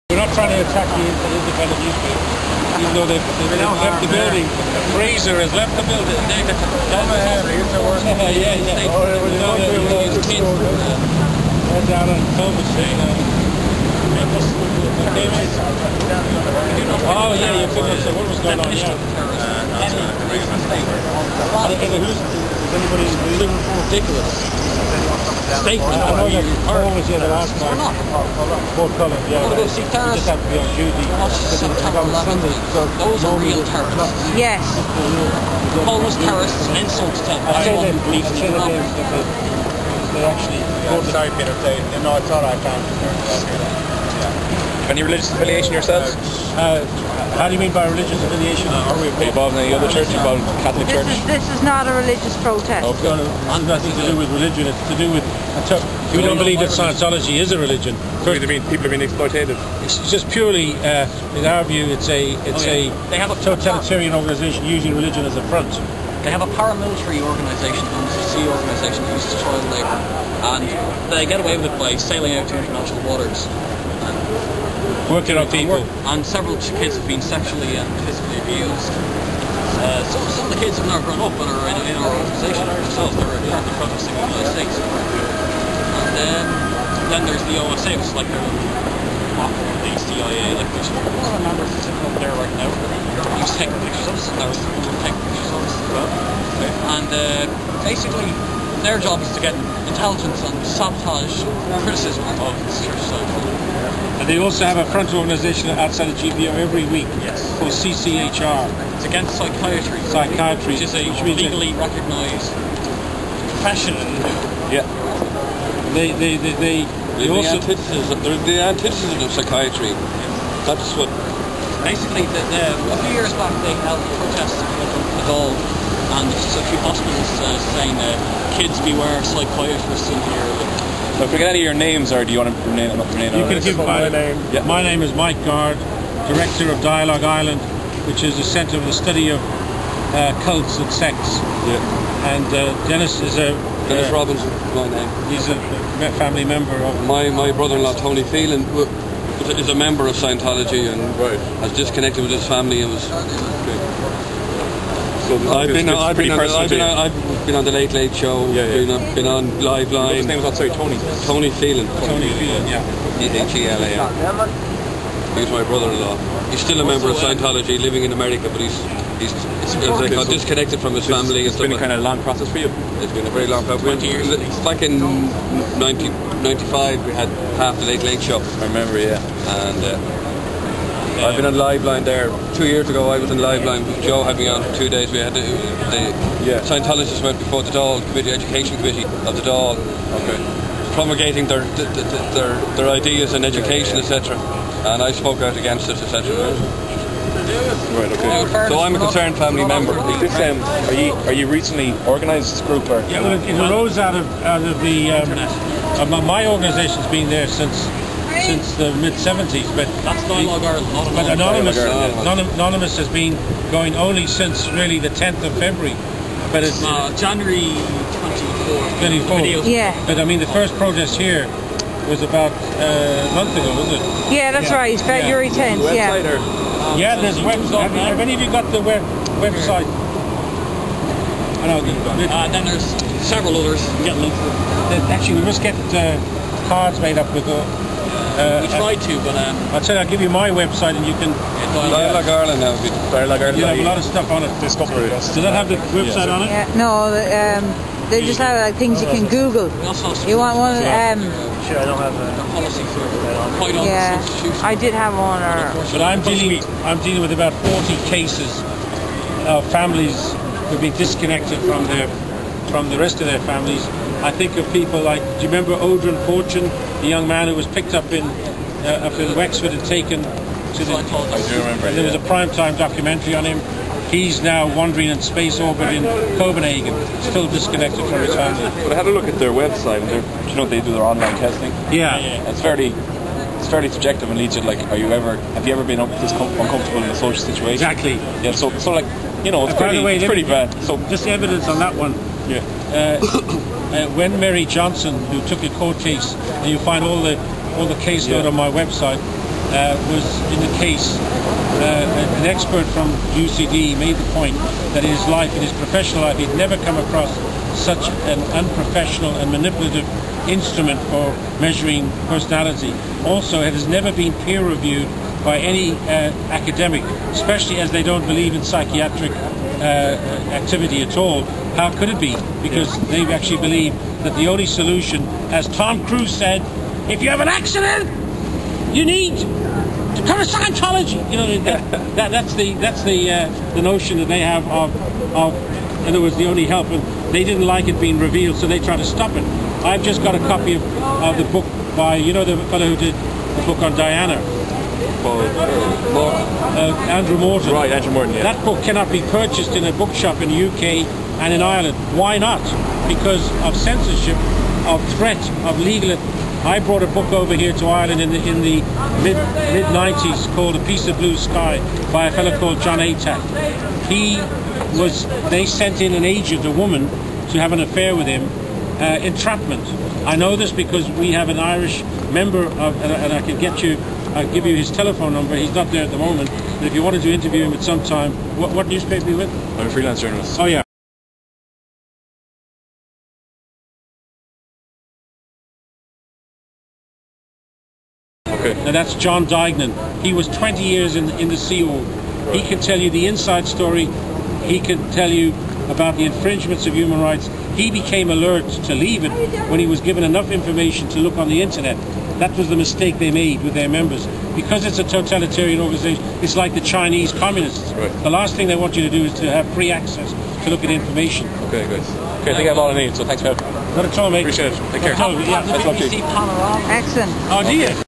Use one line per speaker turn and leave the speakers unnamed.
We're not trying to attack the independent newspapers, even though they've left the building. Fraser has left the building.
Yeah.
They're down on Clovis Street. Oh yeah, you couldn't say what was going on. Yeah. Anybody ridiculous statement? I know that Paul was here the last time. Paul Cullen, yeah.
Right. See terrorists.
Just have to be on duty.
Those are real terrorists.
Yes.
Call us terrorists and insults to anyone who believes in the
they actually.
Sorry, Peter. No, it's all right.
Any religious affiliation yourselves?
How do you mean by religious affiliation?
Are we involved in any other church? Involved in Catholic Church?
This is not a religious protest.
Okay.
No, it's nothing to do with religion. It's to do with. We don't believe that Scientology is a religion.
First, people are being exploited.
It's just purely, in our view, it's a
They have a
totalitarian organisation using religion as a front.
They have a paramilitary organisation known as the sea organisation that uses child labour, and they get away with it by sailing out to international waters.
Working on people.
And several kids have been sexually and physically abused. Some of the kids have now grown up and are in our organisation themselves. They're currently protesting in the United States. And then there's the OSA, which is like the CIA, like there's one of the members sitting over there right now. He's taking pictures of us, and there's taking pictures of us as well. Okay. And basically, their job is to get intelligence and sabotage criticism of the church side.
And they also have a front organisation outside of GPO every week.
Yes.
Called CCHR.
It's against psychiatry.
Psychiatry.
Which is a legally recognised profession.
Yeah.
They also...
The antithesis of psychiatry. That's what...
Basically, a few years back they held protests in Garde, and a few hospitals saying kids beware psychiatrists in here.
So forget any of your names, or do you want to remain on
You can give my name.
Yeah.
My name is Mike Garde, Director of Dialogue Ireland, which is a centre for the study of cults and sects.
Yeah.
And Dennis is
Dennis Robbins, my name.
He's a family member of...
My brother-in-law, Tony Phelan, is a member of Scientology and has disconnected with his family and was... So I've been on the Late Late Show. Been on Live Line.
His name was sorry, Tony.
Tony Phelan.
Tony Phelan, yeah.
H-E-L-A-N. He's my brother-in-law. He's still a member of Scientology, living in America, but he's disconnected from his family.
It's been a kind of long process for you.
It's been a very long process.
20 years.
Back in 1995, we had half the Late Late Show.
I remember, yeah.
And I've been on Live Line there. 2 years ago, I was in Live Line. Joe had me on for 2 days. We had the Scientologists went before the Dáil Committee, Education Committee of the Dáil, promulgating their ideas in education, etc. And I spoke out against it, etc.
Right, okay.
So I'm a concerned family member.
This, are you recently organised this group, or?
Yeah, well, it arose out of the my organisation's been there since the mid-70s, but
that's Dialogue Ireland, not
Anonymous has been going only since really the 10th of February. But it's
January 24th.
Yeah.
But I mean, the first protest here was about a month ago, wasn't it?
Yeah, that's right. February 10th.
Yeah, there's website. Have any of you got the website? I know.
Then there's several others. Get links.
Actually, we must get cards made up with.
We tried to, but
I'll tell you, I'll give you my website, and you can.
Dialogue Ireland now.
Dialogue Ireland.
You have a lot of stuff on it.
Discover it.
Does that have the website on it?
Yeah, no, they just have like things you can Google. You want one?
Sure, I don't have
policy for
yeah, I did have one.
But I'm dealing with about 40 cases of families who've been disconnected from the rest of their families. I think of people like, do you remember Odrin Fortune, the young man who was picked up in Wexford and taken to the...
I do remember.
There was a primetime documentary on him. He's now wandering in space orbit in Copenhagen, still disconnected from his family.
But I had a look at their website, and they do their online testing.
Yeah.
It's fairly subjective and leads to like, have you ever been this uncomfortable in a social situation?
Exactly.
Yeah. So like, it's pretty bad. So
just evidence on that one.
Yeah.
When Mary Johnson, who took a court case, and you find all the caseload on my website, was in the case. An expert from UCD made the point that in his life, in his professional life, he'd never come across such an unprofessional and manipulative instrument for measuring personality. Also, it has never been peer reviewed by any academic, especially as they don't believe in psychiatric activity at all. How could it be? Because they actually believe that the only solution, as Tom Cruise said, if you have an accident, you need to come to Scientology. You know, that's the notion that they have of in other words, the only help, and they didn't like it being revealed, so they tried to stop it. I've just got a copy of the book by, you know, the fellow who did the book on Diana. Andrew Morton.
Right, Andrew Morton, yeah.
That book cannot be purchased in a bookshop in the UK and in Ireland. Why not? Because of censorship, of threat, of legal. I brought a book over here to Ireland in the mid-90s called A Piece of Blue Sky by a fellow called John Atack. They sent in an agent, a woman, to have an affair with him, entrapment. I know this because we have an Irish member of, and I can I'll give you his telephone number. He's not there at the moment, but if you wanted to interview him at some time, what newspaper are you with?
I'm a freelance journalist.
Oh yeah.
Okay.
Now that's John Dignan. He was 20 years in the CO. Right. He can tell you the inside story. He can tell you about the infringements of human rights. He became alert to leave it when he was given enough information to look on the internet. That was the mistake they made with their members. Because it's a totalitarian organization, it's like the Chinese communists.
Right.
The last thing they want you to do is to have free access to look at information.
Okay, good. Okay, I think I have all I need, so thanks for helping.
Not at all, mate.
Appreciate it. Take care.
Yeah.
BBC Panorama.
Excellent.
Oh, do you?